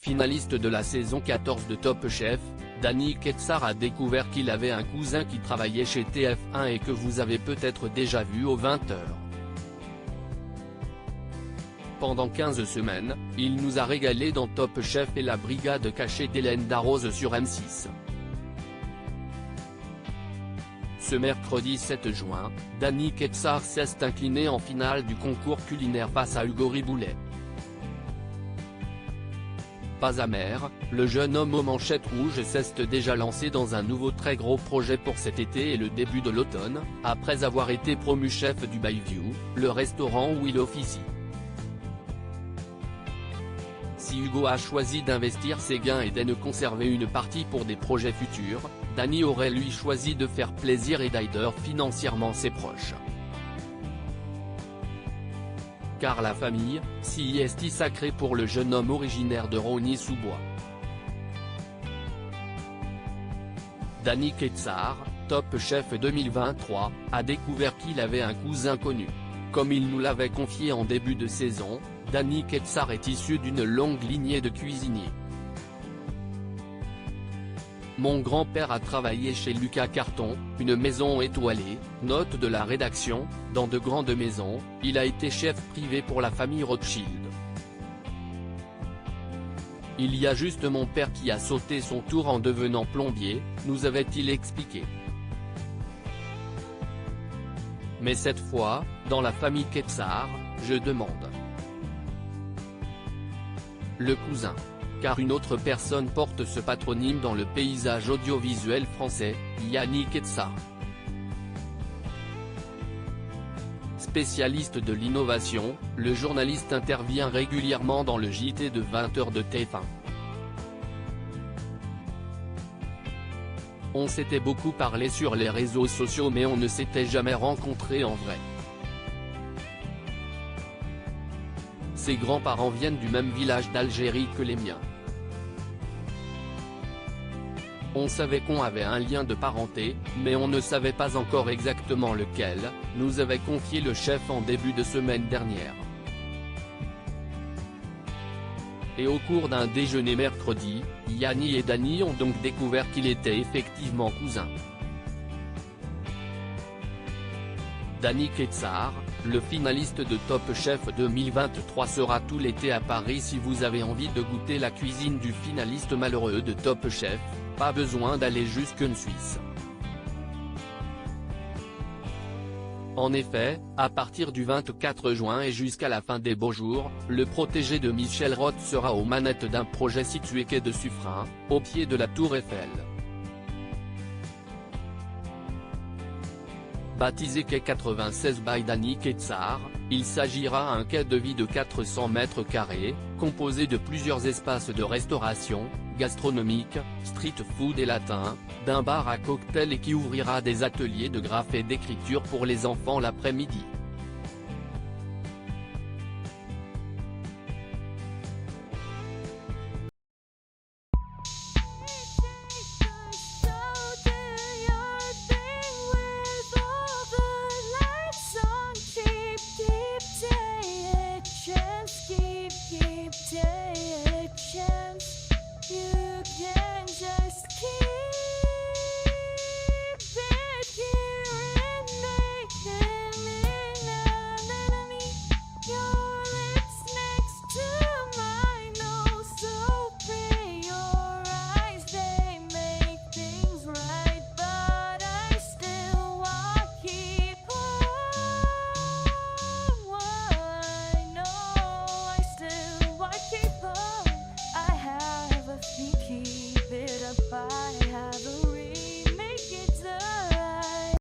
finaliste de la saison 14 de Top Chef, Danny Ketsar a découvert qu'il avait un cousin qui travaillait chez TF1 et que vous avez peut-être déjà vu aux 20h. Pendant 15 semaines, il nous a régalé dans Top Chef et la brigade cachée d'Hélène Darroze sur M6. Ce mercredi 7 juin, Danny Ketsar s'est incliné en finale du concours culinaire face à Hugo Riboulet. Pas amer, le jeune homme aux manchettes rouges s'est déjà lancé dans un nouveau très gros projet pour cet été et le début de l'automne, après avoir été promu chef du Bayview, le restaurant où il officie. Si Hugo a choisi d'investir ses gains et d'en conserver une partie pour des projets futurs, Danny aurait lui choisi de faire plaisir et d'aider financièrement ses proches. Car la famille, si est sacrée pour le jeune homme originaire de Rosny-sous-Bois. Danny Ketsar, Top Chef 2023, a découvert qu'il avait un cousin connu. Comme il nous l'avait confié en début de saison, Danny Ketsar est issu d'une longue lignée de cuisiniers. Mon grand-père a travaillé chez Lucas Carton, une maison étoilée, note de la rédaction, dans de grandes maisons, il a été chef privé pour la famille Rothschild. Il y a juste mon père qui a sauté son tour en devenant plombier, nous avait-il expliqué. Mais cette fois, dans la famille Ketsar, je demande. Le cousin. Car une autre personne porte ce patronyme dans le paysage audiovisuel français, Yannick Ketsar. Spécialiste de l'innovation, le journaliste intervient régulièrement dans le JT de 20h de TF1. On s'était beaucoup parlé sur les réseaux sociaux mais on ne s'était jamais rencontré en vrai. Ses grands-parents viennent du même village d'Algérie que les miens. On savait qu'on avait un lien de parenté, mais on ne savait pas encore exactement lequel, nous avait confié le chef en début de semaine dernière. Et au cours d'un déjeuner mercredi, Yanni et Danny ont donc découvert qu'il était effectivement cousin. Danny Ketsar, le finaliste de Top Chef 2023 sera tout l'été à Paris. Si vous avez envie de goûter la cuisine du finaliste malheureux de Top Chef, pas besoin d'aller jusqu'en Suisse. En effet, à partir du 24 juin et jusqu'à la fin des beaux jours, le protégé de Michel Roth sera aux manettes d'un projet situé quai de Suffren, au pied de la Tour Eiffel. Baptisé quai 96 by Danny Ketsar, il s'agira d'un quai de vie de 400 mètres carrés, composé de plusieurs espaces de restauration, gastronomique, street food et latin, d'un bar à cocktail et qui ouvrira des ateliers de graphe et d'écriture pour les enfants l'après-midi.